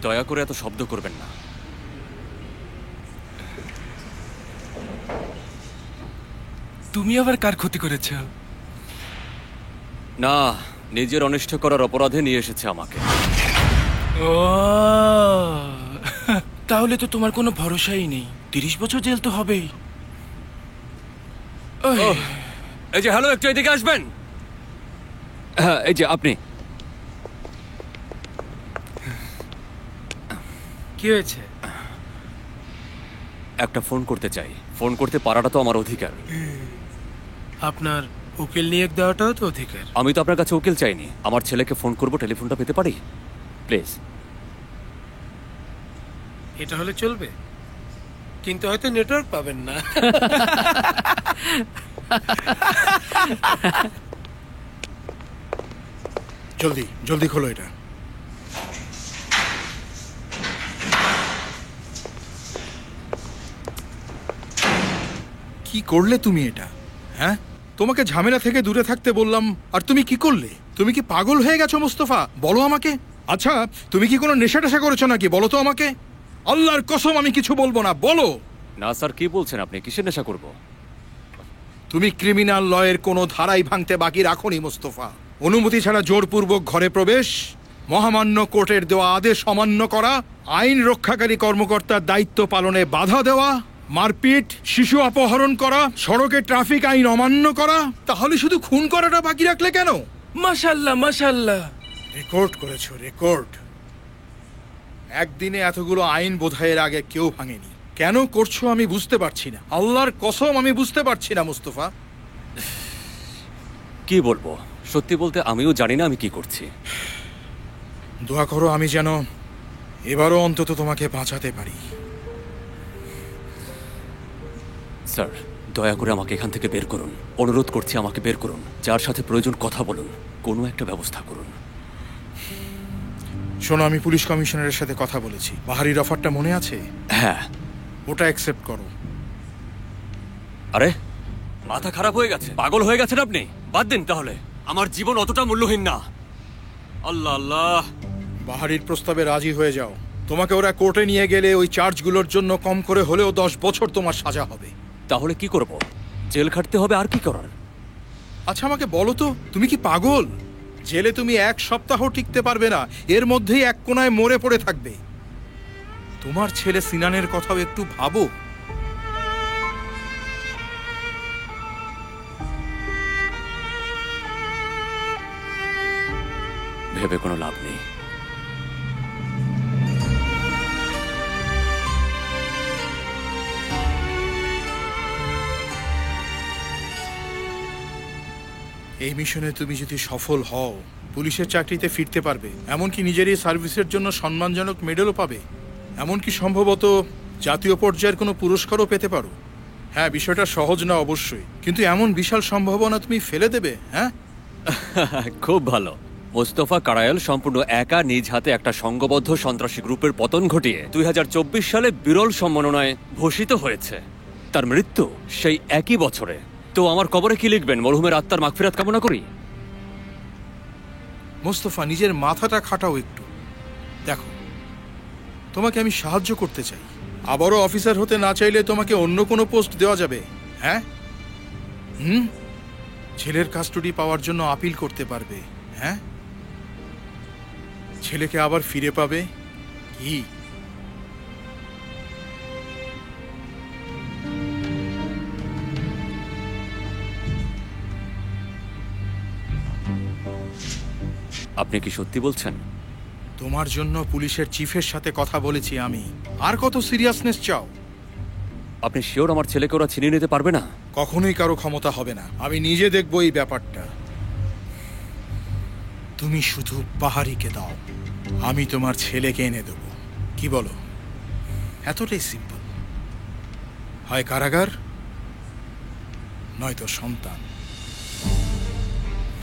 দয়া করে এত শব্দ করবেন না। তুমি আবার কার ক্ষতি করেছ? না, নিজের অনিষ্ট করার অপরাধে নিয়ে এসেছে আমাকে। ও তাহলে তো তোমার কোনো ভরসাই নেই। 30 বছর জেল তো হবেই। এই যে, হ্যালো, একটু এদিকে আসবেন। হ্যাঁ, এই যে আপনি। কি হয়েছে? একটা ফোন করতে চাই। ফোন করতে পারাটা তো আমার অধিকার। আপনার উকিল নিয়োগ দেওয়াটাও তো অধিকার। আমি তো আপনার কাছে উকিল চাইনি। আমার ছেলেকে ফোন করব, টেলিফোনটা পেতে পারি প্লিজ? এটা হলে চলবে, কিন্তু হয়তো নেটওয়ার্ক পাবেন না। জলদি জলদি খোলো এটা। কি করলে তুমি এটা? হ্যাঁ, তোমাকে ঝামেলা থেকে দূরে থাকতে বললাম, আর তুমি কি করলে? তুমি কি পাগল হয়ে গেছো মোস্তফা? বলো আমাকে। আচ্ছা, তুমি কি কোনো নেশা টেশা করেছো নাকি? বলো তো আমাকে। আল্লাহর কসম আমি কিছু বলবো না, বলো। না স্যার, কি বলছেন আপনি? কিসের নেশা করব? তুমি ক্রিমিনাল লয়ের কোনো ধারাই ভাঙতে বাকি রাখোনি মোস্তফা। অনুমতি ছাড়া জোরপূর্বক ঘরে প্রবেশ, মহামান্য কোর্টের দেওয়া আদেশ অমান্য করা, আইন রক্ষাকারী কর্মকর্তার দায়িত্ব পালনে বাধা দেওয়া, মারপিট, শিশু অপহরণ করা, সড়কে ট্রাফিক আইন অমান্য করা। তাহলে শুধু খুন করাটা বাকি রাখলে কেন? মাশাআল্লাহ মাশাআল্লাহ। রেকর্ড করেছো, রেকর্ড। একদিনে এতগুলো আইন বোধহয়ের আগে কেউ ভাঙেনি। কেন করছো আমি বুঝতে পারছি না। আল্লাহর কসম আমি বুঝতে পারছি না মুস্তফা। কি বলবো? সত্যি বলতে আমিও জানি না আমি কি করছি। দোয়া করো আমি যেন এবারও অন্তত তোমাকে বাঁচাতে পারি। স্যার, দয়া করে আমাকে এখান থেকে বের করুন। অনুরোধ করছি, আমাকে বের করুন। যার সাথে প্রয়োজন কথা বলুন, কোনো একটা ব্যবস্থা করুন। শোনো, আমি পুলিশ কমিশনারের সাথে কথা বলেছি। বাহারির অফারটা মনে আছে? হ্যাঁ। ওটা অ্যাকসেপ্ট করো। আরে, মাথা খারাপ হয়ে গেছে? পাগল হয়ে গেছেন আপনি? বাদ দিন তাহলে। আমার জীবন অতটা মূল্যহীন না। আল্লাহ আল্লাহ। বাহারির প্রস্তাবে রাজি হয়ে যাও। তোমাকে ওরা কোর্টে নিয়ে গেলে ওই চার্জগুলোর জন্য কম করে হলেও 10 বছর তোমার সাজা হবে। তাহলে কি করব? জেল খাটতে হবে, আর কি করার? আচ্ছা আমাকে বলো তো, তুমি কি পাগল? জেলে তুমি 1 সপ্তাহ টিকতে পারবে না, এর মধ্যেই এক কোনায় মরে পড়ে থাকবে। তোমার ছেলে সিনানের কথাও একটু ভাবো। ভেবে কোনো লাভ নেই। এই মিশনে তুমি যদি সফল হও, পুলিশের চাকরিতে ফিরতে পারবে, এমনকি নিজের এই সার্ভিসের জন্য সম্মানজনক মেডেলও পাবে, এমনকি সম্ভবত জাতীয় পর্যায়ের কোনো পুরস্কারও পেতে পারো। হ্যাঁ, বিষয়টা সহজ না অবশ্যই, কিন্তু এমন বিশাল সম্ভাবনা তুমি ফেলে দেবে? হ্যাঁ, খুব ভালো। মোস্তফা কারায়াল সম্পূর্ণ একা নিজ হাতে একটা সংঘবদ্ধ সন্ত্রাসী গ্রুপের পতন ঘটিয়ে 2024 সালে বিরল সম্মাননায় ভূষিত হয়েছে। তার মৃত্যু সেই একই বছরে। তো আমার কবরে কি লিখবেন? মরহুমের আত্মার মাগফিরাত কামনা করি। মোস্তফা, নিজের মাথাটা খাটাও একটু। দেখো, তোমাকে আমি সাহায্য করতে চাই। আবারও অফিসার হতে না চাইলে তোমাকে অন্য কোনো পোস্ট দেওয়া যাবে। হ্যাঁ, ছেলের কাস্টডি পাওয়ার জন্য আপিল করতে পারবে। হ্যাঁ, ছেলেকে আবার ফিরে পাবে। কি আপনি কি সত্যি বলছেন? তোমার জন্য পুলিশের চিফের সাথে কথা বলেছি আমি। আর কত সিরিয়াসনেস চাও? আপনি শিওর আমার ছেলেকে ওরা ছিনিয়ে নিতে পারবে না? কখনোই কারো ক্ষমতা হবে না। আমি নিজে দেখবো এই ব্যাপারটা। তুমি শুধু পাহাড়িকে দাও, আমি তোমার ছেলেকে এনে দেব। কি বলো? এতটাই সিম্পল। হয় কারাগার, নয়তো সন্তান।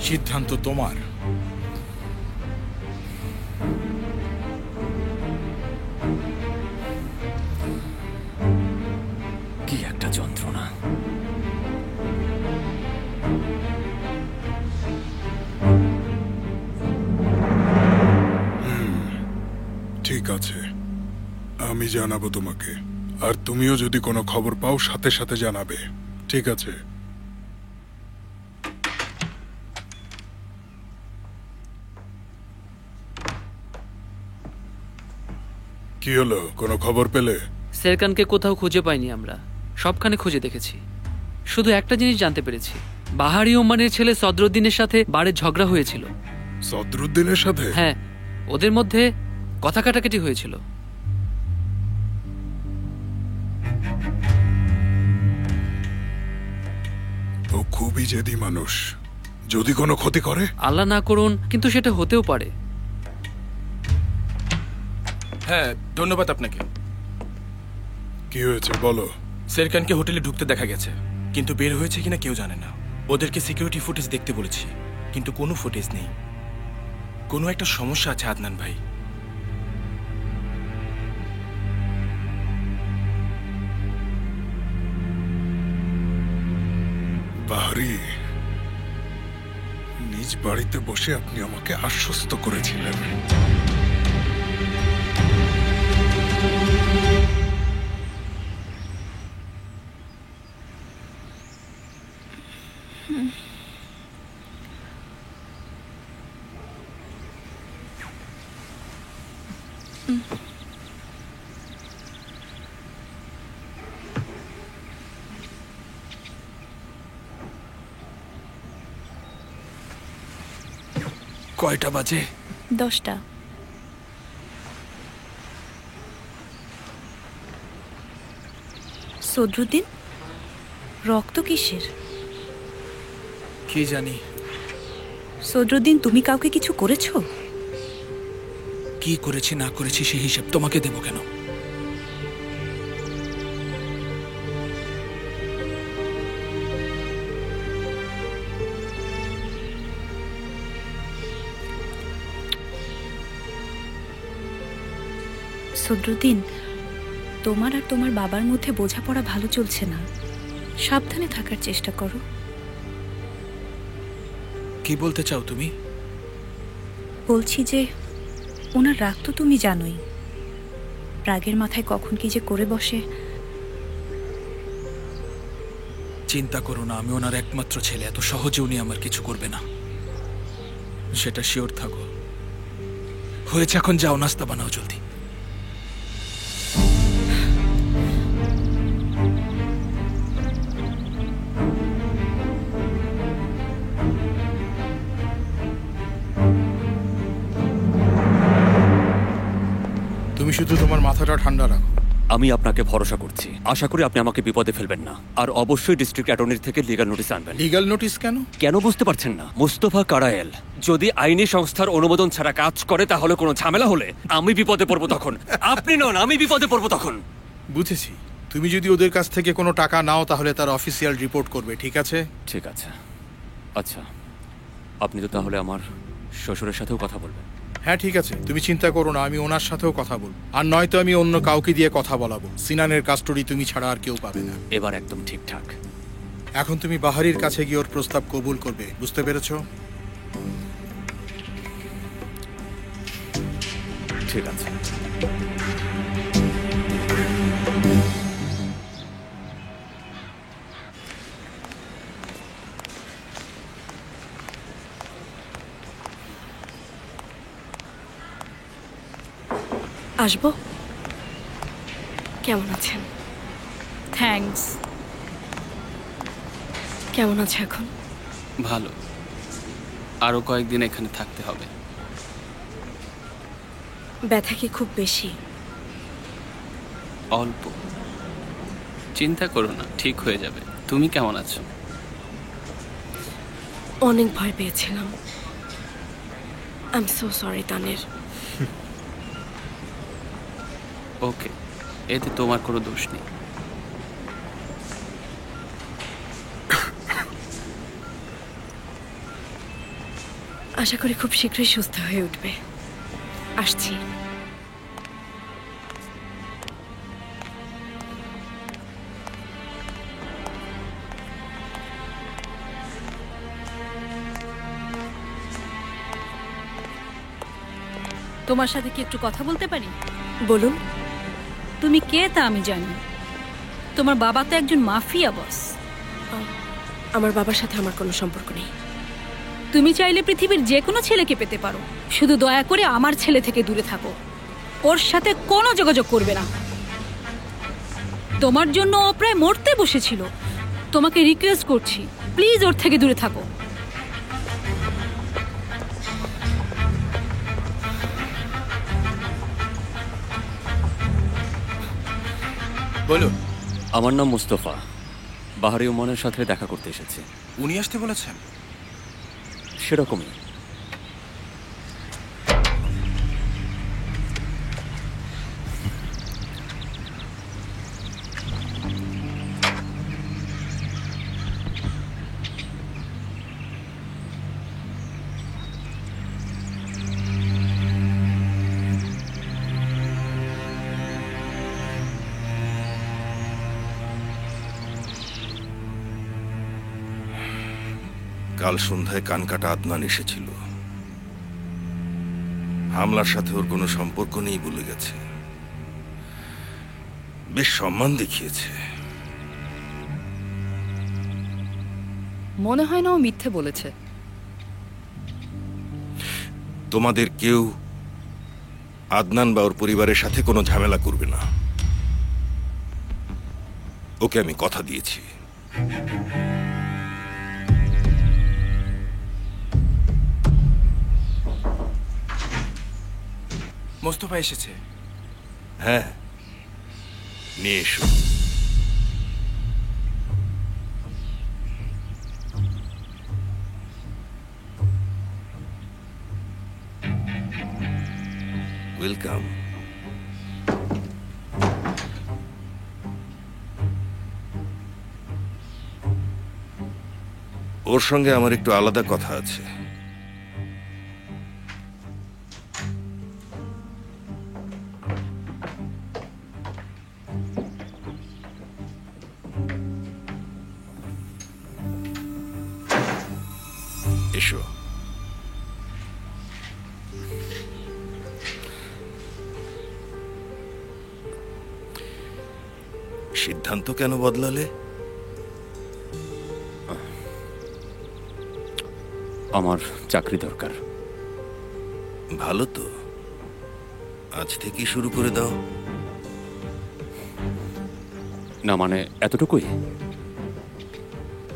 সিদ্ধান্ত তোমার। কি একটা যন্ত্রণা। ঠিক ঠিক আছে, আমি জানাবো তোমাকে। আর তুমিও যদি কোনো খবর পাও সাথে সাথে জানাবে, ঠিক আছে? কি হলো, কোনো খবর পেলে? সেরকানকে কোথাও খুঁজে পাইনি আমরা, সবখানে খুঁজে দেখেছি। শুধু একটা জিনিস জানতে পেরেছি, বাহারি ওমানের ছেলে সদরুদ্দিনের সাথে বারে ঝগড়া হয়েছিল। সদরুদ্দিনের সাথে? হ্যাঁ, ওদের মধ্যে কথা কাটাকাটি হয়েছিল। ও খুবই জেদি মানুষ, যদি কোনো ক্ষতি করে। আল্লাহ না করুন, কিন্তু সেটা হতেও পারে। হ্যাঁ, ধন্যবাদ আপনাকে। কি হয়েছে বলো। সেরকানকে হোটেলে ঢুকতে দেখা গেছে, কিন্তু বের হয়েছে কিনা কেউ জানে না। ওদেরকে সিকিউরিটি ফুটেজ দেখতে বলেছি, কিন্তু কোনো ফুটেজ নেই। কোনো একটা সমস্যা আছে আদনান ভাই। বাহারি, নিজ বাড়িতে বসে আপনি আমাকে আশ্বস্ত করেছিলেন। কয়টা বাজে? 10টা। সদরুদ্দিন, রক্ত কিসের? কি জানি। সদরুদ্দিন, তুমি কাউকে কিছু করেছো? কি করেছি না করেছি সেই হিসাব তোমাকে দেবো কেন? সদরুদ্দিন, তোমার আর তোমার বাবার মধ্যে বোঝাপড়া ভালো চলছে না। সাবধানে থাকার চেষ্টা করো। কি বলতে চাও তুমি? বলছি যে ওনার রাগ তো তুমি জানোই। রাগের মাথায় কখন কি যে করে বসে। চিন্তা করো না, আমি ওনার একমাত্র ছেলে, এত সহজে উনি আমার কিছু করবে না, সেটা শিওর থাকো। হয়েছে, এখন যাও, নাস্তা বানাও জলদি। তুমি শুধু তোমার মাথাটা ঠান্ডা রাখো। আমি আপনাকে ভরসা করছি, আশা করি আপনি আমাকে বিপদে ফেলবেন না। আর অবশ্যই ডিস্ট্রিক্ট অ্যাটর্নির থেকে লিগ্যাল নোটিশ আনবেন। লিগ্যাল নোটিশ কেন? কেন বুঝতে পারছেন না? মুস্তফা কারায়েল যদি আইনি সংস্থার অনুমোদন ছাড়া কাজ করে, তাহলে কোনো ঝামেলা হলে আমি বিপদে পড়বো তখন। আপনি নন, আমি বিপদে পড়বো তখন। বুঝেছি। তুমি যদি ওদের কাছ থেকে কোনো টাকা নাও তাহলে তার অফিসিয়াল রিপোর্ট করবে, ঠিক আছে? ঠিক আছে। আচ্ছা, আপনি তো তাহলে আমার শ্বশুরের সাথেও কথা বলবেন? হ্যাঁ ঠিক আছে, তুমি চিন্তা করো না, আমি ওনার সাথেও কথা বলবো। আর নয়তো আমি অন্য কাউকে দিয়ে কথা বলাবো। সিনানের কাস্টডি তুমি ছাড়া আর কেউ পাবে না। এবার একদম ঠিকঠাক। এখন তুমি বাহারির কাছে গিয়ে ওর প্রস্তাব কবুল করবে, বুঝতে পেরেছো? ঠিক আছে। আসবো? কেমন আছেন? থ্যাঙ্কস। কেমন আছে এখন? ভালো, আরো কয়েকদিন এখানে থাকতে হবে। ব্যথা কি খুব বেশি? অল্প, চিন্তা করো না, ঠিক হয়ে যাবে। তুমি কেমন আছো? অনেক ভয় পেয়েছিলাম। আই এম সো সরি তানের। ওকে, এতে তোমার কোনো দোষ নেই। আশা করি খুব শীঘ্রই সুস্থ হয়ে উঠবে। আসছি। তোমার সাথে কি একটু কথা বলতে পারি? বলুন। তুমি কে তা আমি জানি। তোমার বাবা তো একজন মাফিয়া বস। আমার বাবার সাথে আমার কোনো সম্পর্ক নেই। তুমি চাইলে পৃথিবীর যে কোনো ছেলেকে পেতে পারো, শুধু দয়া করে আমার ছেলে থেকে দূরে থাকো। ওর সাথে কোনো যোগাযোগ করবে না। তোমার জন্য ও প্রায় মরতে বসেছিল। তোমাকে রিকোয়েস্ট করছি, প্লিজ ওর থেকে দূরে থাকো। বলুন। আমার নাম মুস্তফা। বাহারি ওমানের সাথে দেখা করতে এসেছি। উনি আসতে বলেছেন? সেরকমই। কাল সন্ধ্যায় কানকাটা আদনান এসেছিল। হামলার সাথে ওর কোনো সম্পর্ক নেই বলে গেছে। বেশ সম্মান দেখিয়েছে। মনে হয় না ও মিথ্যে বলেছে। তোমাদের কেউ আদনান বা ওর পরিবারের সাথে কোনো ঝামেলা করবে না। ওকে আমি কথা দিয়েছি। মোস্তফা এসেছে। হ্যাঁ, নিয়ে এসো। ওয়েলকাম। ওর সঙ্গে আমার একটু আলাদা কথা আছে। এসো। সিদ্ধান্ত কেন বদলালে? আমার চাকরি দরকার। ভালো তো, আজ থেকেই শুরু করে দাও। না মানে এতটুকুই?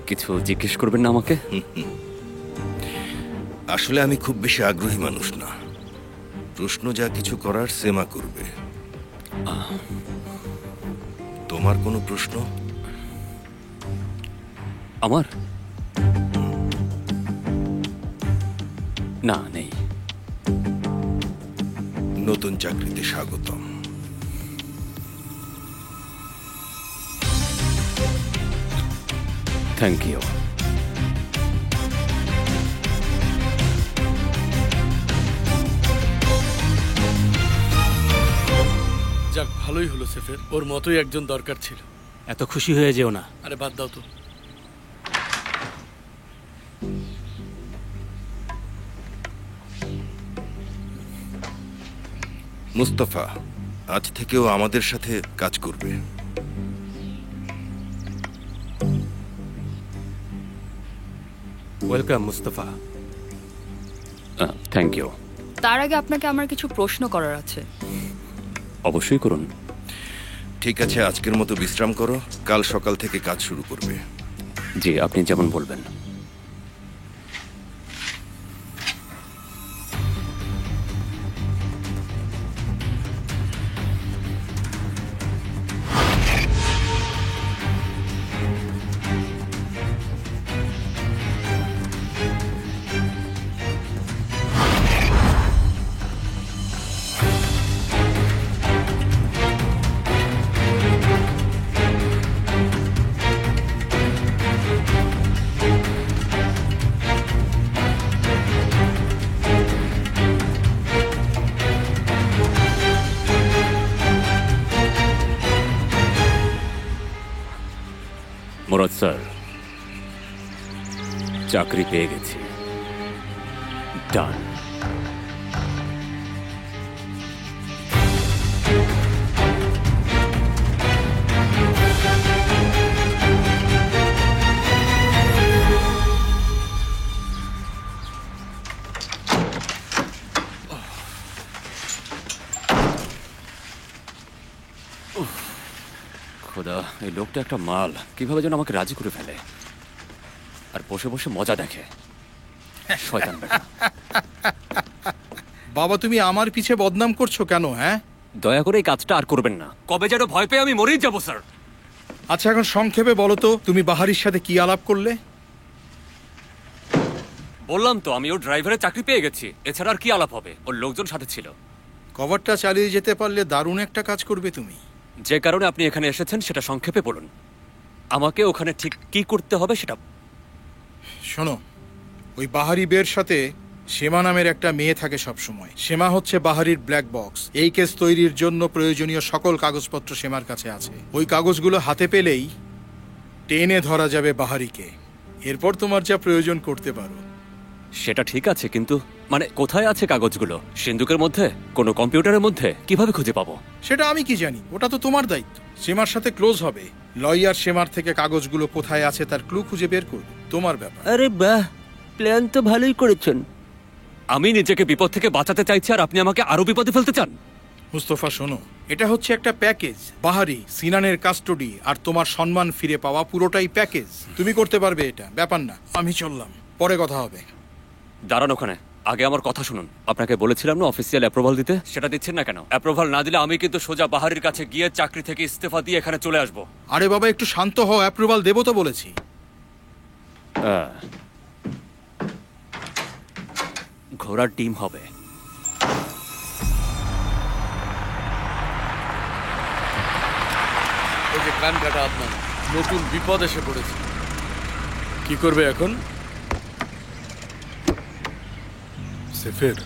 কিছু জিজ্ঞেস করবেন না আমাকে? আসলে আমি খুব বেশি আগ্রহী মানুষ না। প্রশ্ন যা কিছু করার সেমা করবে। তোমার কোনো প্রশ্ন? আমার না, নেই। নতুন চাকরিতে স্বাগতম। Thank you. যাক, ভালোই হলো সেফের। ওর মতোই একজন দরকার ছিল। এত খুশি হয়ে যেও না। আরে বাদ দাও তো। মুস্তফা আজ থেকেও আমাদের সাথে কাজ করবে। ওয়েলকাম মুস্তফা। Thank you. তার আগে আপনাকে আমার কিছু প্রশ্ন করার আছে। অবশ্যই করুন। ঠিক আছে, আজকের মতো বিশ্রাম করো, কাল সকাল থেকে কাজ শুরু করবে। জি, আপনি যেমন বলবেন। মুরাদ স্যার, চাকরি পেয়ে গেছি। ডান। খোদা, এই লোকটা একটা মাল। কিভাবে যেন আমাকে রাজি করে ফেলে আর বসে বসে মজা দেখে। শয়তান বেটা। বাবা, তুমি আমার পিছে বদনাম করছো কেন? হ্যাঁ, দয়া করে এই কাজটা আর করবেন না। কবে যেন ভয় পেয়ে আমি মরেই যাবো স্যার। আচ্ছা, এখন সংক্ষেপে বলো তো, তুমি বাহারির সাথে কি আলাপ করলে? বললাম তো, আমি ওর ড্রাইভারের চাকরি পেয়ে গেছি। এছাড়া আর কি আলাপ হবে? ওর লোকজন সাথে ছিল। কভারটা চালিয়ে যেতে পারলে দারুণ একটা কাজ করবে তুমি। যে কারণে আপনি এখানে এসেছেন সেটা সংক্ষেপে বলুন। আমাকে ওখানে ঠিক কি করতে হবে সেটা। শোনো, ওই বাহারি বের সাথে সেমা নামের একটা মেয়ে থাকে সব সময়। সেমা হচ্ছে বাহারির ব্ল্যাক বক্স। এই কেস তৈরির জন্য প্রয়োজনীয় সকল কাগজপত্র সেমার কাছে আছে। ওই কাগজগুলো হাতে পেলেই টেনে ধরা যাবে বাহারিকে। এরপর তোমার যা প্রয়োজন করতে পারো। সেটা ঠিক আছে, কিন্তু মানে কোথায় আছে কাগজগুলো? সিন্ধুকের মধ্যে? কোনো কম্পিউটারের মধ্যে? কিভাবে খুঁজে পাবো? সেটা আমি কি জানি? ওটা তো তোমার দায়িত্ব। সেমার সাথে ক্লোজ হবে, লয়ার সেমার থেকে কাগজগুলো কোথায় আছে তার ক্লু খুঁজে বের করবে। তোমার ব্যাপার। আরে বাহ, প্ল্যান তো ভালোই করেছেন। আমি নিজেকে বিপদ থেকে বাঁচাতে চাইছি আর আপনি আমাকে আরো বিপদে ফেলতে চান। মুস্তফা শোনো, এটা হচ্ছে একটা প্যাকেজ। বাহারি, সিনানের কাস্টডি আর তোমার সম্মান ফিরে পাওয়া, পুরোটাই প্যাকেজ। তুমি করতে পারবে, এটা ব্যাপার না। আমি চললাম, পরে কথা হবে। দাঁড়ান ওখানে, আগে আমার কথা শুনুন। আপনাকে বলেছিলাম না অফিসিয়াল অ্যাপ্রুভাল দিতে, সেটা দিচ্ছেন না কেন? অ্যাপ্রুভাল না দিলে আমি কিন্তু সোজা বাহারির কাছে গিয়ে চাকরি থেকে ইস্তফা দিয়ে এখানে চলে আসবো। আরে বাবা, একটু শান্ত হও। অ্যাপ্রুভাল দেবো তো বলেছি। ঘোড়ার ডিম হবে। এই যে কান কাটা আপনার নতুন বিপদ এসে পড়েছে। কি করবে এখন? সেফের,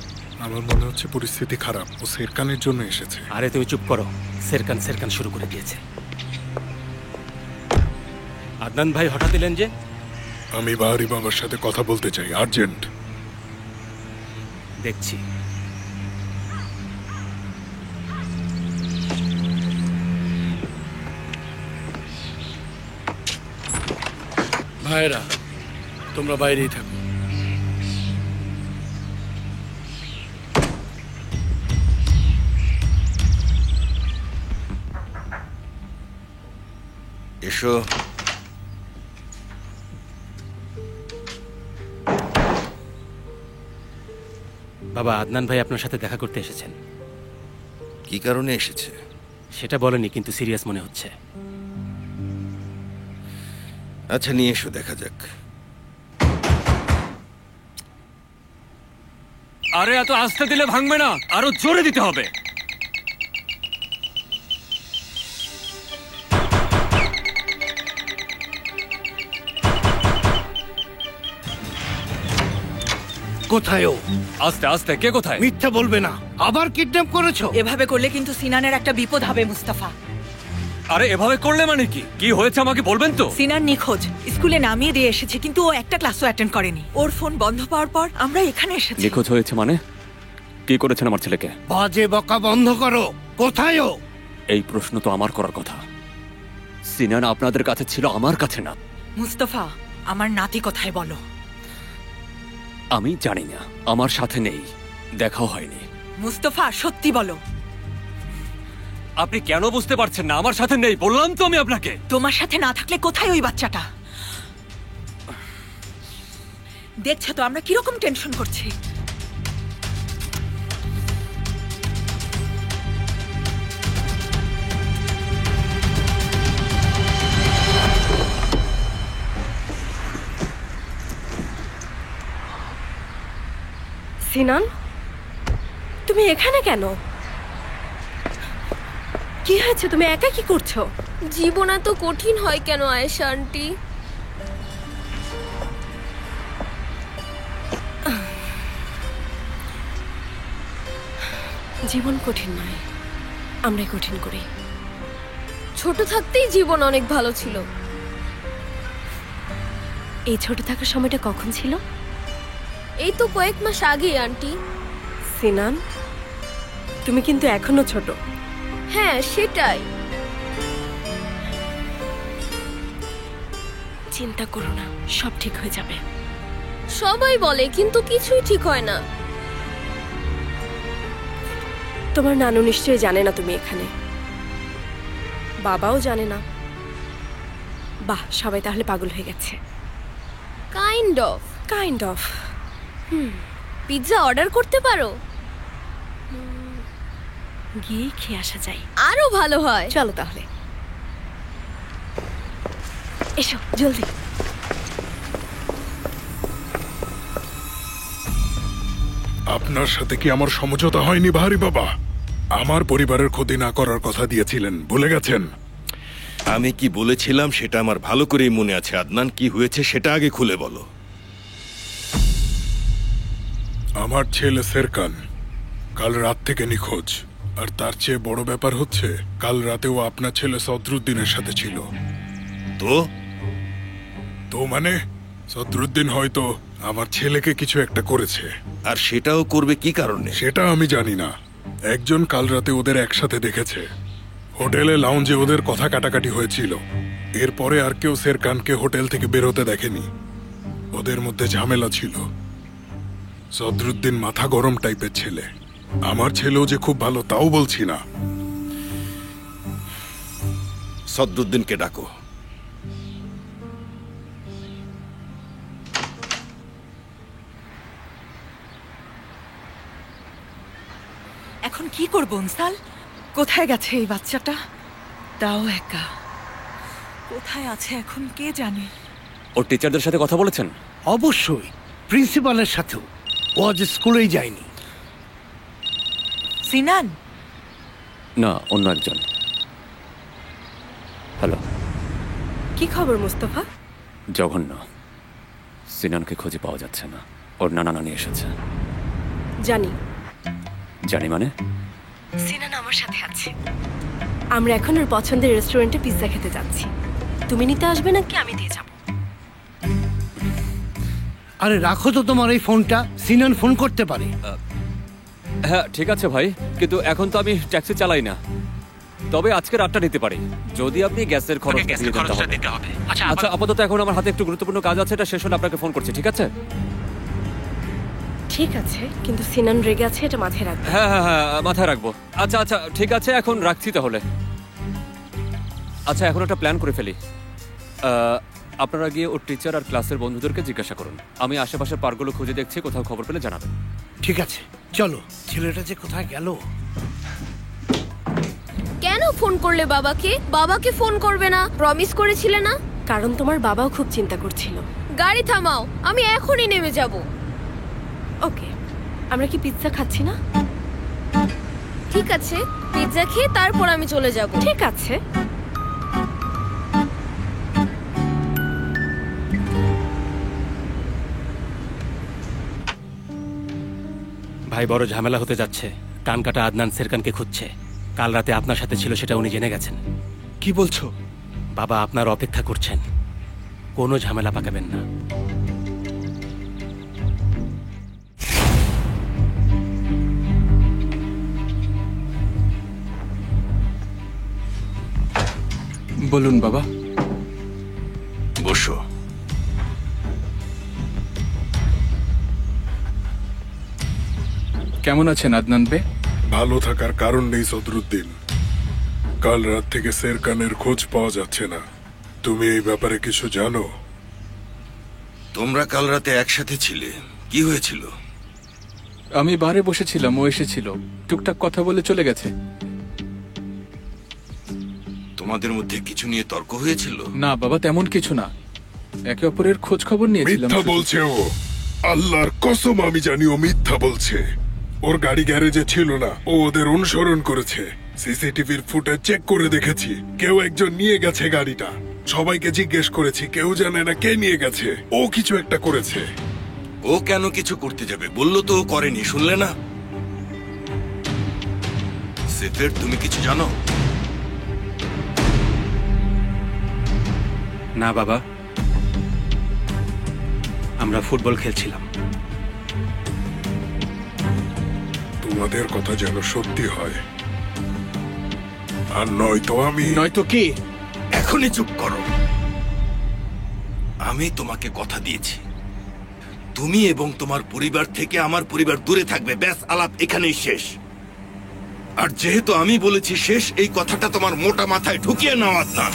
আমার মনে হচ্ছে পরিস্থিতি খারাপ। ও সেরকানের জন্য এসেছে। আরে তুমি চুপ করো। সেরকান সেরকান শুরু করে দিয়েছে। আদনান ভাই হঠাৎ এলেন যে? আমি বাহারি বাবার সাথে কথা বলতে চাই, আর্জেন্ট। দেখছি। ভাইরা, তোমরা বাইরেই থাকো। এসো। বাবা, আদনান ভাই আপনার সাথে দেখা করতে এসেছেন। কি কারণে এসেছে সেটা বলেনি, কিন্তু সিরিয়াস মনে হচ্ছে। আচ্ছা, নিয়ে এসো, দেখা যাক। আরে এত আস্তে দিলে ভাঙবে না, আরো জোরে দিতে হবে। কোথায় ও? আস্তে আস্তে। কে কোথায়? মিথ্যা বলবে না। আবার কিডন্যাপ করেছো? এভাবে করলে কিন্তু সিনানের একটা বিপদ হবে মুস্তাফা। আরে এভাবে করলে মানে কি? কি হয়েছে আমাকে বলবেন তো? সিনান নিখোঁজ। স্কুলে নামিয়ে দিয়ে এসেছে, কিন্তু ও একটা ক্লাসও অ্যাটেন্ড করেনি। ওর ফোন বন্ধ পাওয়ার পর আমরা এখানে এসেছি। নিখোঁজ হয়েছে মানে? কি করেছেন আমার ছেলেকে? বাজে বকা বন্ধ করো। কোথায় ও? এই প্রশ্ন তো আমার করার কথা। সিনান আপনাদের কাছে ছিল, আমার কাছে না। মুস্তাফা, আমার নাতি কোথায় বলো? আমি জানি না, আমার সাথে নেই, দেখাও হয়নি। মুস্তাফা, সত্যি বলো। আপনি কেন বুঝতে পারছেন না? আমার সাথে নেই, বললাম তো আমি আপনাকে। তোমার সাথে না থাকলে কোথায় ওই বাচ্চাটা? দেখছো তো আমরা কিরকম টেনশন করছি। সিনান, তুমি এখানে কেন? কি হয়েছে? তুমি একা কি করছো? জীবন এত কঠিন হয় কেন আয়েশা আন্টি? জীবন কঠিন নয়, আমরাই কঠিন করি। ছোট থাকতেই জীবন অনেক ভালো ছিল। এই ছোট থাকার সময়টা কখন ছিল? এই তো কয়েক মাস আগেই আন্টি। সিনান, তুমি কিন্তু এখনো ছোট। হ্যাঁ, সেটাই। চিন্তা করো না, সব ঠিক হয়ে যাবে। সবাই বলে, কিন্তু কিছুই ঠিক হয় না। তোমার নানু নিশ্চয়ই জানে না তুমি এখানে। বাবাও জানে না। বাহ, সবাই তাহলে পাগল হয়ে গেছে। Kind of. Hmm, pizza order করতে পারো? গিয়ে খেয়ে আসা যায়। আরো ভালো হয়। চলো তাহলে, এসো জলদি। আপনার সাথে কি আমার সমঝোতা হয়নি বাহারি বাবা? আমার পরিবারের ক্ষতি না করার কথা দিয়েছিলেন, ভুলে গেছেন? আমি কি বলেছিলাম সেটা আমার ভালো করেই মনে আছে। আদনান, কি হয়েছে সেটা আগে খুলে বলো। আমার ছেলে সেরকান কাল রাত থেকে নিখোঁজ। আর তার চেয়ে বড় ব্যাপার হচ্ছে, কাল রাতেও আপনার ছেলে সদরুদ্দিনের সাথে ছিল। তো মানে সদরুদ্দিন হয়তো আমার ছেলেকে কিছু একটা করেছে। আর সেটাও করবে কি কারণে? সেটা আমি জানি না। একজন কাল রাতে ওদের একসাথে দেখেছে। হোটেলে লাউঞ্জে ওদের কথা কাটাকাটি হয়েছিল। এরপরে আর কেউ সেরকানকে হোটেল থেকে বেরোতে দেখেনি। ওদের মধ্যে ঝামেলা ছিল। সদরুদ্দিন মাথা গরম টাইপের ছেলে। আমার ছেলেও যে খুব ভালো তাও বলছি না। সদরুদ্দিনকে ডাকো। এখন কি করবো অনসাল? কোথায় গেছে এই বাচ্চাটা? তাও একা। কোথায় আছে এখন কে জানে? ওর টিচারদের সাথে কথা বলেছেন? অবশ্যই, প্রিন্সিপালের সাথেও। ও আজ স্কুলেই যায়নি। সিনান? না, অন্য একজন। হ্যালো। কি খবর মুস্তফা? জঘন্য। সিনানকে খুঁজে পাওয়া যাচ্ছে না। ওর নানা নানি এসেছে। জানি। জানি মানে? সিনান আমার সাথে আছে। আমরা এখন ওর পছন্দের রেস্টুরেন্টে পিৎজা খেতে যাচ্ছি। তুমি নিতে আসবে নাকি আমি দিয়ে যাব? আরে রাখো তো তোমার এই ফোনটা, সিনান ফোন করতে পারে। হ্যাঁ ঠিক আছে ভাই, কিন্তু এখন তো আমি ট্যাক্সি চালাই না। তবে আজকে রাতটা নিতে পারি যদি আপনি গ্যাসের খরচটা দিতে হবে। আচ্ছা, আপাতত এখন আমার হাতে একটু গুরুত্বপূর্ণ কাজ আছে, এটা শেষ হলে আপনাকে ফোন করছি, ঠিক আছে? ঠিক আছে, কিন্তু সিনান রেগে আছে, এটা মাথায় রাখবে। হ্যাঁ হ্যাঁ হ্যাঁ, মাথায় রাখবো। আচ্ছা আচ্ছা ঠিক আছে, এখন রাখছি তাহলে। আচ্ছা, এখন একটা প্ল্যান করে ফেলি। আপনারা গিয়ে ওর টিচার আর ক্লাসের বন্ধুদেরকে জিজ্ঞাসা করুন। আমি আশেপাশের পার্কগুলো খুঁজে দেখছি, কোথাও খবর পেলে জানাবেন। ঠিক আছে, চলো। ছেলেটা যে কোথায় গেল? কেন ফোন করলে বাবাকে? বাবাকে ফোন করবে না, প্রমিস করেছিলে না? কারণ তোমার বাবাও খুব চিন্তা করছিল। গাড়ি থামাও, আমি এখনই নেমে যাব। ওকে, আমরা কি পিৎজা খাচ্ছি না? ঠিক আছে, পিৎজা খেয়ে তারপর আমি চলে যাব। ঠিক আছে। ভাই, বড় ঝামেলা হতে যাচ্ছে। কানকাটা আদনান সেরকানকে খুঁজছে। কাল রাতে আপনার সাথে ছিল সেটা উনি জেনে গেছেন। কি বলছো? বাবা আপনার অপেক্ষা করছেন। কোনো ঝামেলা পাকাবেন না। বলুন বাবা। বসো। কেমন আছেন আদনান বে? ভালো থাকার কারণ নেই সদরুদ্দিন। কাল রাত থেকে সেরকানের খোঁজ পাওয়া যাচ্ছে না। তুমি এই ব্যাপারে কিছু জানো? তোমরা কাল রাতে একসাথে ছিলে, কি হয়েছিল? আমি বারে বসেছিলাম, ও এসেছিল, টুকটাক কথা বলে চলে গেছে। তোমাদের মধ্যে কিছু নিয়ে তর্ক হয়েছিল? না বাবা, তেমন কিছু না। একে অপরের খোঁজ খবর নিয়েছিলাম। মিথ্যা বলছে ও। আল্লাহর কসম আমি জানি ও মিথ্যা বলছে। ওর গাড়ি গ্যারেজে ছিল না, ও ওদের অনুসরণ করেছে। সিসিটিভির ফুটেজ চেক করে দেখেছি, কেউ একজন নিয়ে গেছে গাড়িটা। সবাইকে জিজ্ঞেস করেছি, কেউ জানে না কে নিয়ে গেছে। ও কিছু একটা করেছে। ও কেন কিছু করতে যাবে? বললো তো ও করেনি, শুনলে না? সেফের, তুমি কিছু জানো? না বাবা, আমরা ফুটবল খেলছিলাম। তোমাদের কথা যেন সত্যি হয়, আর নয়তো আমি। নয়তো কি? এখনই চুপ করো। আমি তোমাকে কথা দিয়েছি, তুমি এবং তোমার পরিবার থেকে আমার পরিবার দূরে থাকবে। ব্যাস, আলাপ এখানেই শেষ। আর যেহেতু আমি বলেছি শেষ, এই কথাটা তোমার মোটা মাথায় ঢুকিয়ে নাও আদনান।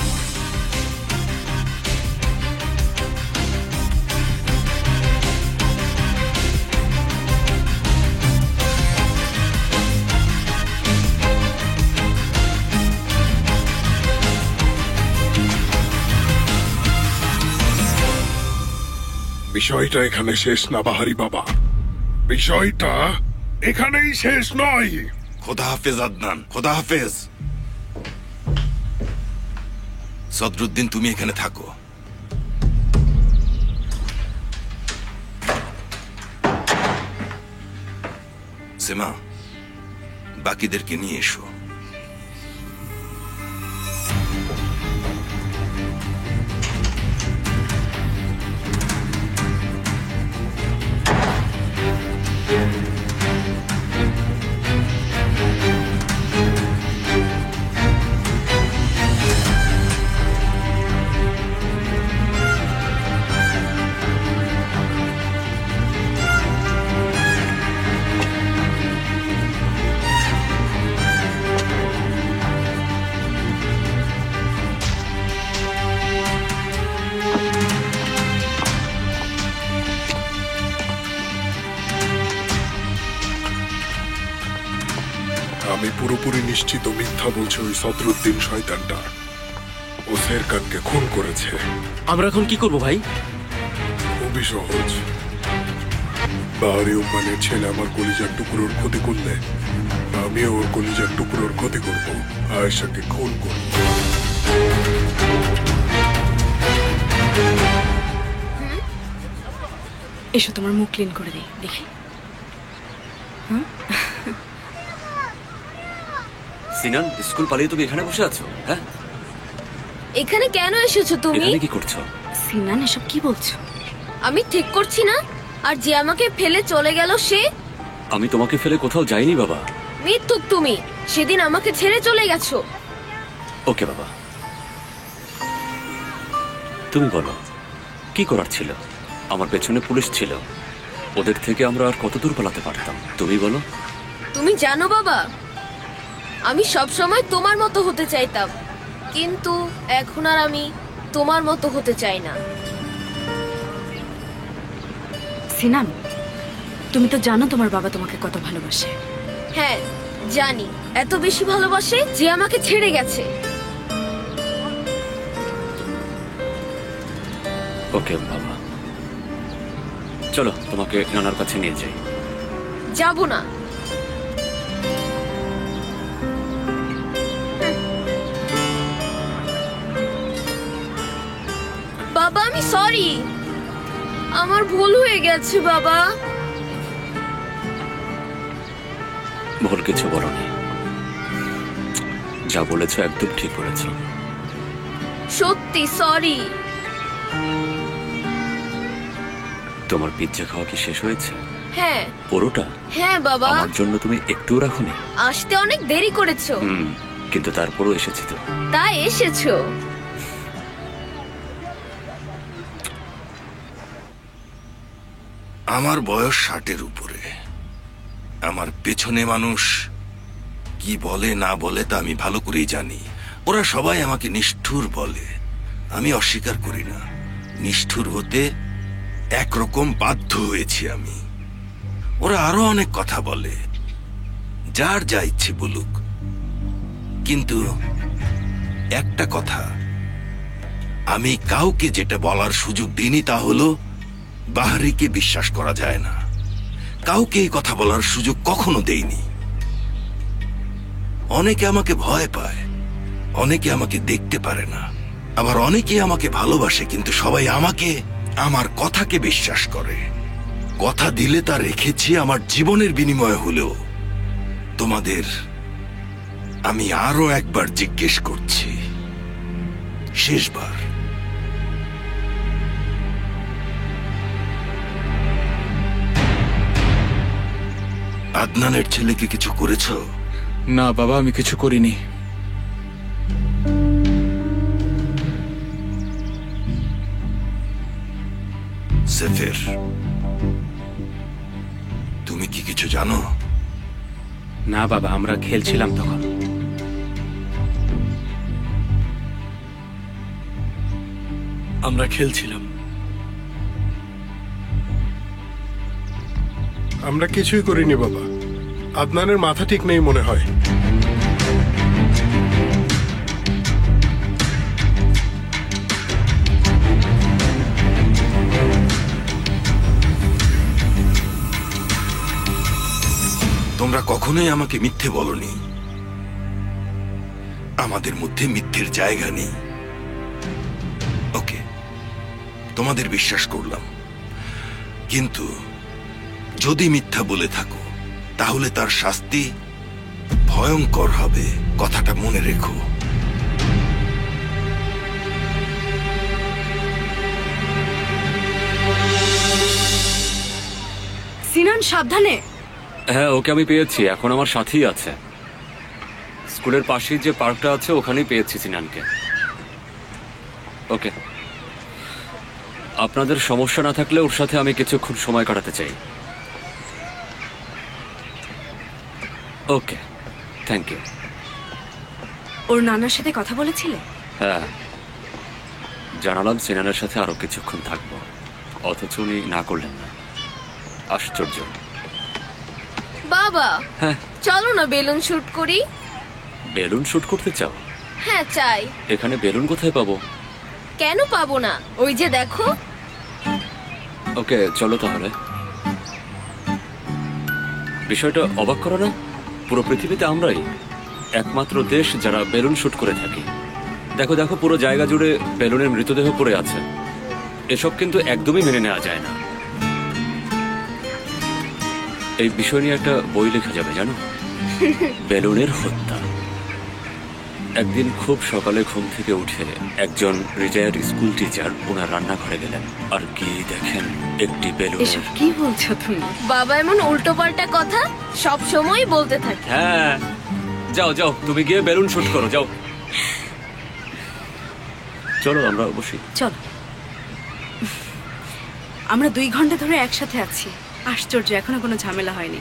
বিষয়টা এখানে শেষ না বাহারি বাবা, বিষয়টা এখানেই শেষ নয়। খোদা হাফেজ আদনান, খোদা হাফেজ। সদরুদ্দিন, তুমি এখানে থাকো। সেমা, বাকিদেরকে নিয়ে এসো। আমি পুরোপুরি নিশ্চিত মিথ্যা বলছে ওই সদরুদ্দিন শয়তানটা। ও শেরখানকে খুন করেছে। আমরা এখন কি করব ভাই? খুবই সহজ। বাহারি উম্মানের ছেলে আমার কলিজার টুকরোর ক্ষতি করলে আমিও ওর কলিজার টুকরোর ক্ষতি করব, আয়েশাকে খুন করব। এসো তোমার মুখ ক্লিন করে দিই, দেখি। সিনান, স্কুল পালিয়ে তুমি এখানে বসে আছো? হ্যাঁ, এখানে কেন এসেছো তুমি? এখানে কি করছো? সিনান, এসব কি বলছো? আমি ঠিক করছি না। আর যে আমাকে ফেলে চলে গেল সে? আমি তোমাকে ফেলে কোথাও যাইনি বাবা। মিথ্যুক তুমি, সেদিন আমাকে ছেড়ে চলে গেছো। ওকে বাবা, তুমি বলো কি করার ছিল? আমার পেছনে পুলিশ ছিল, ওদের থেকে আমরা আর কত দূর পালাতে পারতাম? তুমি বলো। তুমি জানো বাবা, আমি সব সময় তোমার মতো হতে চাইতাম, কিন্তু এখন আর আমি তোমার মতো হতে চাই না। সিনান, তুমি তো জানো তোমার বাবা তোমাকে কত ভালোবাসে। হ্যাঁ জানি, এত বেশি ভালোবাসে যে আমাকে ছেড়ে গেছে। ওকে বাবা, চলো তোমাকে নানার কাছে নিয়ে যাই। যাবো না। বাবা আমি সরি, আমার ভুল হয়ে গেছে বাবা। ভুল কিছু বলো না, যা বলেছো একদম ঠিক বলেছো। সত্যি সরি। তোমার পিৎজা খাওয়া কি শেষ হয়েছে? হ্যাঁ। পুরোটা? হ্যাঁ বাবা। আমার জন্য তুমি একটুও রাখোনি? আসতে অনেক দেরি করেছো। কিন্তু তারপরও এসেছি তো। তাই এসেছো। আমার বয়স 60-এর উপরে। আমার পেছনে মানুষ কি বলে না বলে তা আমি ভালো করেই জানি। ওরা সবাই আমাকে নিষ্ঠুর বলে, আমি অস্বীকার করি না। নিষ্ঠুর হতে একরকম বাধ্য হয়েছি আমি। ওরা আরো অনেক কথা বলে, যার যা ইচ্ছে বলুক, কিন্তু একটা কথা আমি কাউকে যেটা বলার সুযোগ দিইনি তা হলো বাহারিকে বিশ্বাস করা যায় না। কাউকে এই কথা বলার সুযোগ কখনো দেইনি। অনেকে আমাকে ভয় পায়, অনেকে আমাকে দেখতে পারে না, আবার অনেকে আমাকে ভালোবাসে, কিন্তু সবাই আমাকে, আমার কথাকে বিশ্বাস করে। কথা দিলে তা রেখেছি, আমার জীবনের বিনিময়ে হলেও। তোমাদের আমি আরো একবার জিজ্ঞেস করছি, শেষবার, আদনানের ছেলেকে কিছু করেছ? না বাবা, আমি কিছু করিনি। সেফের, তুমি কি কিছু জানো? না বাবা, আমরা খেলছিলাম তখন। আমরা খেলছিলাম। আমরা কিছুই করিনি বাবা। আদনানের মাথা ঠিক নেই মনে হয়। তোমরা কখনোই আমাকে মিথ্যে বলনি। আমাদের মধ্যে মিথ্যের জায়গা নেই। ওকে, তোমাদের বিশ্বাস করলাম, কিন্তু যদি মিথ্যা বলে থাকো তাহলে তার শাস্তি ভয়ঙ্কর হবে, কথাটা মনে রেখো। সিনান, সাবধানে। হ্যাঁ, ওকে আমি পেয়েছি, এখন আমার সাথেই আছে। স্কুলের পাশেই যে পার্কটা আছে ওখানেই পেয়েছি সিনানকে। ওকে, আপনাদের সমস্যা না থাকলে ওর সাথে আমি কিছুক্ষণ সময় কাটাতে চাই। ওকে, থ্যাংক ইউ। ওর নানার সাথে কথা বলেছিলে? হ্যাঁ, জানালাম সিনানের সাথে আরো কিছুক্ষণ থাকবো, অথচ উনি না করলেন না। আশ্চর্য। বাবা, হ্যাঁ, চলো না বেলুন শুট করি। বেলুন শুট করতে চাও? হ্যাঁ, চাই। এখানে বেলুন কোথায় পাবো? কেন পাবো না? ওই যে দেখো। ওকে, চলো তাহলে। বিষয়টা অবাক করো না? পুরো পৃথিবীতে আমরাই একমাত্র দেশ যারা বেলুন শুট করে থাকি। দেখো দেখো, পুরো জায়গা জুড়ে বেলুনের মৃতদেহ পড়ে আছে। এসব কিন্তু একদমই মেনে নেওয়া যায় না। এই বিষয় নিয়ে একটা বই লেখা যাবে, জানো? বেলুনের হত্যা। একদিন খুব সকালে ঘুম থেকে উঠে একজন রিটায়ার্ড স্কুল টিচার ওনার রান্নাঘরে গেলেন, আর কি দেখেন একটি বেলুন। এসব কি বলছো তুমি? বাবা এমন উল্টো পাল্টা কথা সব সময় বলতে থাকে। হ্যাঁ, যাও যাও, তুমি গিয়ে বেলুন শুট করো, যাও। চলো আমরা বসি। চলো। আমরা 2 ঘন্টা ধরে একসাথে আছি। আশ্চর্য, এখনো কোনো ঝামেলা হয়নি।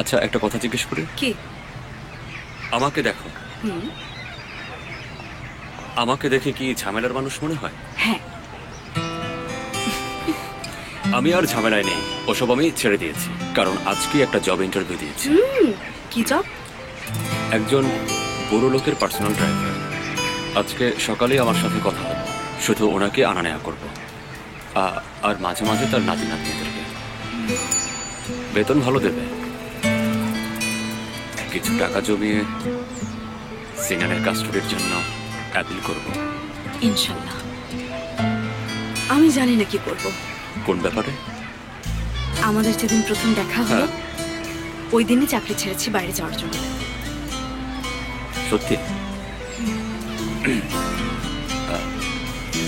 আচ্ছা, একটা কথা জিজ্ঞেস করি? কি? আমাকে দেখো। আমাকে দেখে কি ঝামেলার মানুষ মনে হয়? হ্যাঁ। আমি আর ঝামেলায় নেই, ওসব আমি ছেড়ে দিয়েছি, কারণ আজকে একটা জব ইন্টারভিউ দিয়েছি। কি জব? একজন বড় লোকের পার্সোনাল ড্রাইভার। আজকে সকালেই আমার সাথে কথা হবে, শুধু ওনাকে আনা নেওয়া করবো, আর মাঝে মাঝে তার নাতি নাতনিদেরকে। বেতন ভালো দেবে। কিছু টাকা জমিয়ে সিনানের কাস্টডির জন্য অ্যাপিল করব। ইনশাল্লাহ। আমি জানি না কি করব। কোন ব্যাপারে? আমাদের যেদিন প্রথম দেখা হলো, ওই দিনই চাকরি ছেড়েছি বাইরে যাওয়ার জন্য। সত্যি?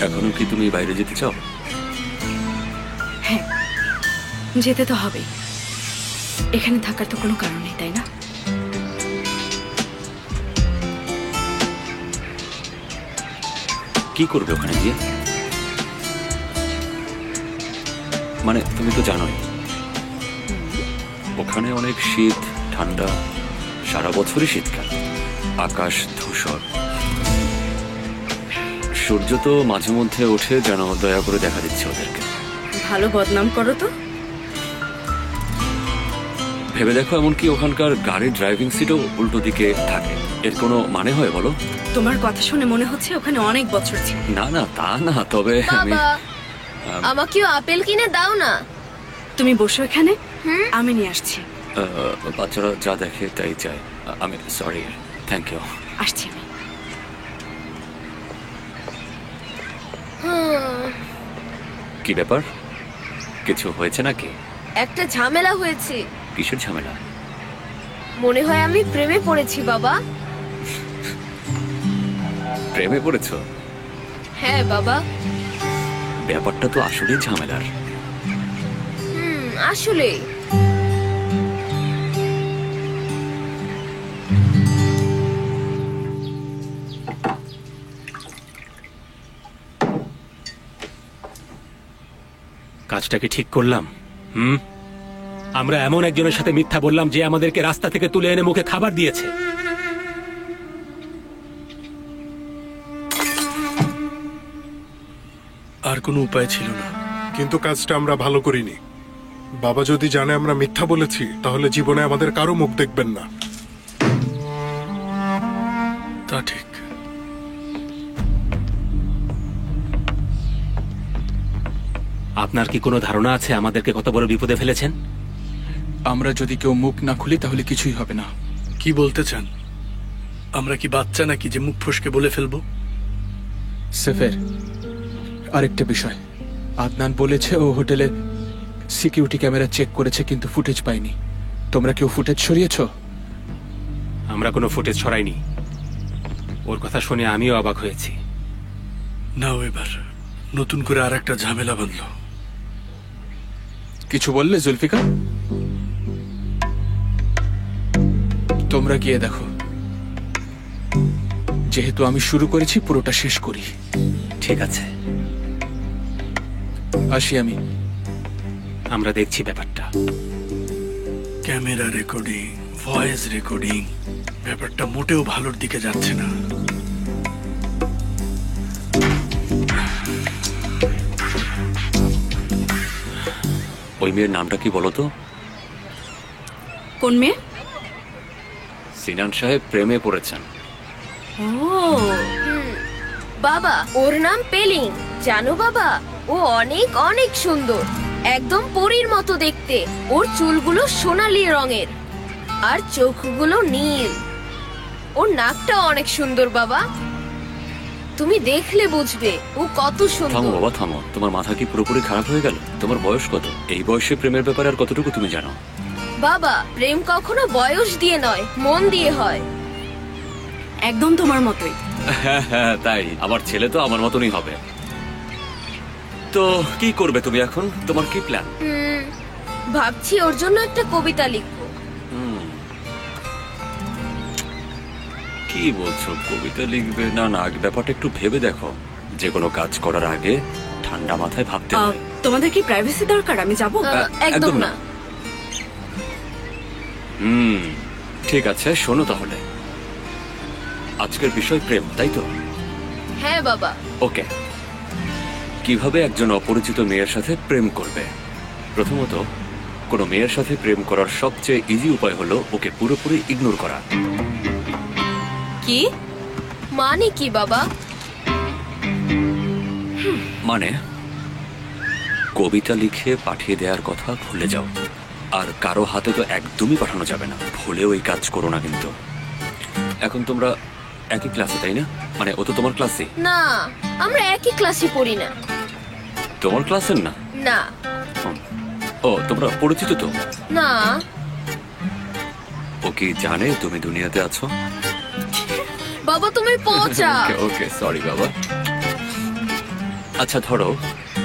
এখনো কি তুমি বাইরে যেতে চাও? হ্যাঁ, যেতে তো হবেই। এখানে থাকার তো কোনো কারণ নেই, তাই না? কি করবে ওখানে গিয়ে? মানে তুমি তো জানোই, ওখানে অনেক শীত, ঠান্ডা, সারা বছরই শীতকাল, আকাশ ধূসর। সূর্য তো মাঝে মধ্যে ওঠে, যেন দয়া করে দেখা দিচ্ছে ওদেরকে। ভালো বদনাম করো তো। ভেবে দেখো, এমনকি ওখানকার গাড়ির ড্রাইভিং সিটও উল্টো দিকে থাকে। এর কোনো মানে হয় বলো? তোমার কথা শুনে মনে হচ্ছে ওখানে অনেক বছর ছিল। না না, তা না, তবে আমি বাবা, আমাকেও আপেল কিনে দাও না। তুমি বসো এখানে, আমি নিয়ে আসছি। বাচ্চারা যা দেখে তাই চাই। আমি সরি, থ্যাংক ইউ। আসছি আমি। কি ব্যাপার, কিছু হয়েছে নাকি? একটা ঝামেলা হয়েছে। কিসের ঝামেলা? মনে হয় আমি প্রেমে পড়েছি বাবা। প্রেমে পড়েছো? হ্যাঁ বাবা। ব্যাপারটা তো আসলেই ঝামেলার। আসলে কাজটা কি ঠিক করলাম? আমরা এমন একজনের সাথে মিথ্যা বললাম যে আমাদেরকে রাস্তা থেকে তুলে এনে মুখে খাবার দিয়েছে। আর কোনো উপায় ছিল না। কিন্তু কাজটা আমরা ভালো করিনি। বাবা যদি জানে আমরা মিথ্যা বলেছি তাহলে জীবনে আমাদের কারো মুখ দেখবেন না। তা ঠিক। আপনার কি কোনো ধারণা আছে আমাদেরকে কত বড় বিপদে ফেলেছেন? আমরা যদি কেউ মুখ না খুলি তাহলে কিছুই হবে না। কি বলতে চান? আমরা কি বাচ্চা নাকি যে মুখ ফসকে বলে ফেলবো? সেফের, আরেকটা বিষয়, আদনান বলেছে ও হোটেলে সিকিউরিটি ক্যামেরা চেক করেছে কিন্তু ফুটেজ পাইনি। তোমরা কেউ ফুটেজ সরিয়েছো? আমরা কোনো ফুটেজ ছড়াইনি। ওর কথা শুনে আমিও অবাক হয়েছি। নাও এবার নতুন করে আর একটা ঝামেলা বাঁধলো। কিছু বললে জুলফিকার? তোমরা গিয়ে দেখো। যেহেতু আমি শুরু করেছি পুরোটা শেষ করি। ঠিক আছে, আসি আমি। আমরা দেখছি ব্যাপারটা। ক্যামেরা রেকর্ডিং, ভয়েস রেকর্ডিং, ব্যাপারটা মোটেও ভালোর দিকে যাচ্ছে না। ওই মেয়ের নামটা কি বলো তো? কোন মেয়ে? সিনান সাহেব প্রেমে পড়েছেন। ও বাবা, ওর নাম পেলিং। জানো বাবা, ও অনেক অনেক সুন্দর, একদম পরীর মতো দেখতে। ওর চুলগুলো সোনালী রঙের আর চোখগুলো নীল। ওর নাকটা অনেক সুন্দর বাবা, তুমি দেখলে বুঝবে ও কত থামো সুন্দর। বাবা থামো, তোমার মাথা কি পুরোপুরি খারাপ হয়ে গেল? তোমার বয়স কত? এই বয়সে প্রেমের ব্যাপারে আর কতটুকু তুমি জানো? বাবা, প্রেম কখনো বয়স দিয়ে নয়, মন দিয়ে হয়। একদম তোমার মতোই। হ্যাঁ হ্যাঁ তাই, আমার ছেলে তো আমার মতনই হবে। তো কি করবে তুমি এখন? তোমার কি প্ল্যান? ভাবছি ওর জন্য একটা কবিতা লিখবো। কি বলছো, কবিতা লিখবে? না না, আগে ব্যাপারটা একটু ভেবে দেখো। যে কোনো কাজ করার আগে ঠান্ডা মাথায় ভাবতে হয়। তোমাদের কি প্রাইভেসি দরকার? আমি যাব? একদম না। ঠিক আছে, শোনো তাহলে। আজকের বিষয় প্রেম, তাই তো? হ্যাঁ বাবা। ওকে, কিভাবে একজন অপরিচিত মেয়ের সাথে প্রেম করবে? প্রথমত, কোনো মেয়ের সাথে প্রেম করার সবচেয়ে ইজি উপায় হলো ওকে পুরোপুরি ইগনোর করা। কি মানে কি বাবা? মানে কবিতা লিখে পাঠিয়ে দেওয়ার কথা ভুলে যাও। আর কারো হাতে তো একদমই পাঠানো যাবে না, ভুলেও এই কাজ করো না কিন্তু। এখন তোমরা একই ক্লাসে, তাই না? মানে ও তো তোমার ক্লাসে। না, আমরা একই ক্লাসে পড়ি না। তোমার ক্লাসের না? না। ও, তোমরা পরিচিত তো? না। ও কি জানে তুমি দুনিয়াতে আছো? বাবা তুমি পচা। ওকে সরি বাবা। আচ্ছা ধরো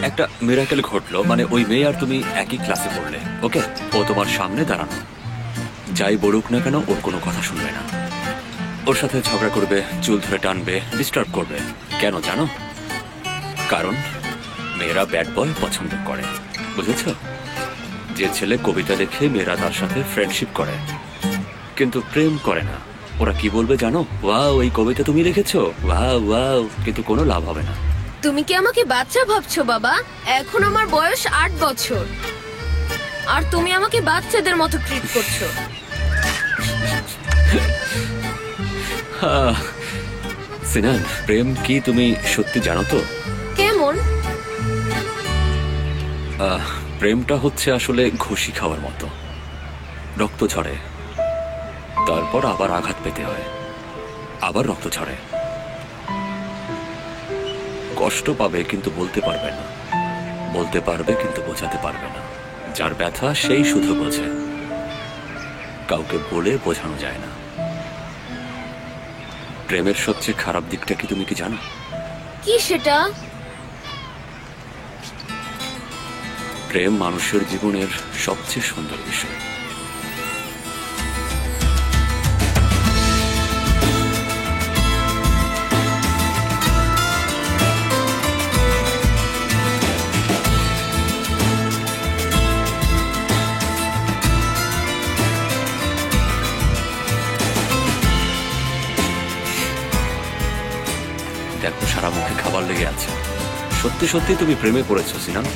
একটা মিরাকেল ঘটলো, মানে ওই মেয়ে আর তুমি একই ক্লাসে পড়লে। ওকে, ও তোমার সামনে দাঁড়ানো, যাই বলুক না কেন ওর কোনো কথা শুনবে না। ওর সাথে ঝগড়া করবে, চুল ধরে টানবে, ডিস্টার্ব করবে। কেন জানো? কারণ মেয়েরা ব্যাড বয় পছন্দ করে, বুঝেছ? যে ছেলে কবিতা লিখে মেয়েরা তার সাথে ফ্রেন্ডশিপ করে কিন্তু প্রেম করে না, ওরা কি বলবে জানো? ওয়াও, এই কবিতা তুমি লিখেছো, ওয়াও ওয়াও, কিন্তু কোনো লাভ হবে না। তুমি কি আমাকে বাচ্চা ভাবছো বাবা? এখন আমার বয়স 8 বছর আর তুমি আমাকে বাচ্চাদের মতো ট্রিট করছো। সিনান, প্রেম কি তুমি সত্যি জানো তো? কেমন? প্রেমটা হচ্ছে আসলে ঘুষি খাওয়ার মতো, রক্ত ঝরে, তারপর আবার আঘাত পেতে হয়, আবার রক্ত ঝরে। কষ্ট পাবে কিন্তু বলতে পারবে না, বলতে পারবে কিন্তু বোঝাতে পারবে না। যার ব্যথা সেই শুধু বোঝে, কাউকে বলে বোঝানো যায় না। প্রেমের সবচেয়ে খারাপ দিকটা কি তুমি কি জানো? কি সেটা? প্রেম মানুষের জীবনের সবচেয়ে সুন্দর বিষয়। সারা মুখে খাবার লেগে আছে। সত্যি সত্যি তুমি প্রেমে পড়েছো সিনান?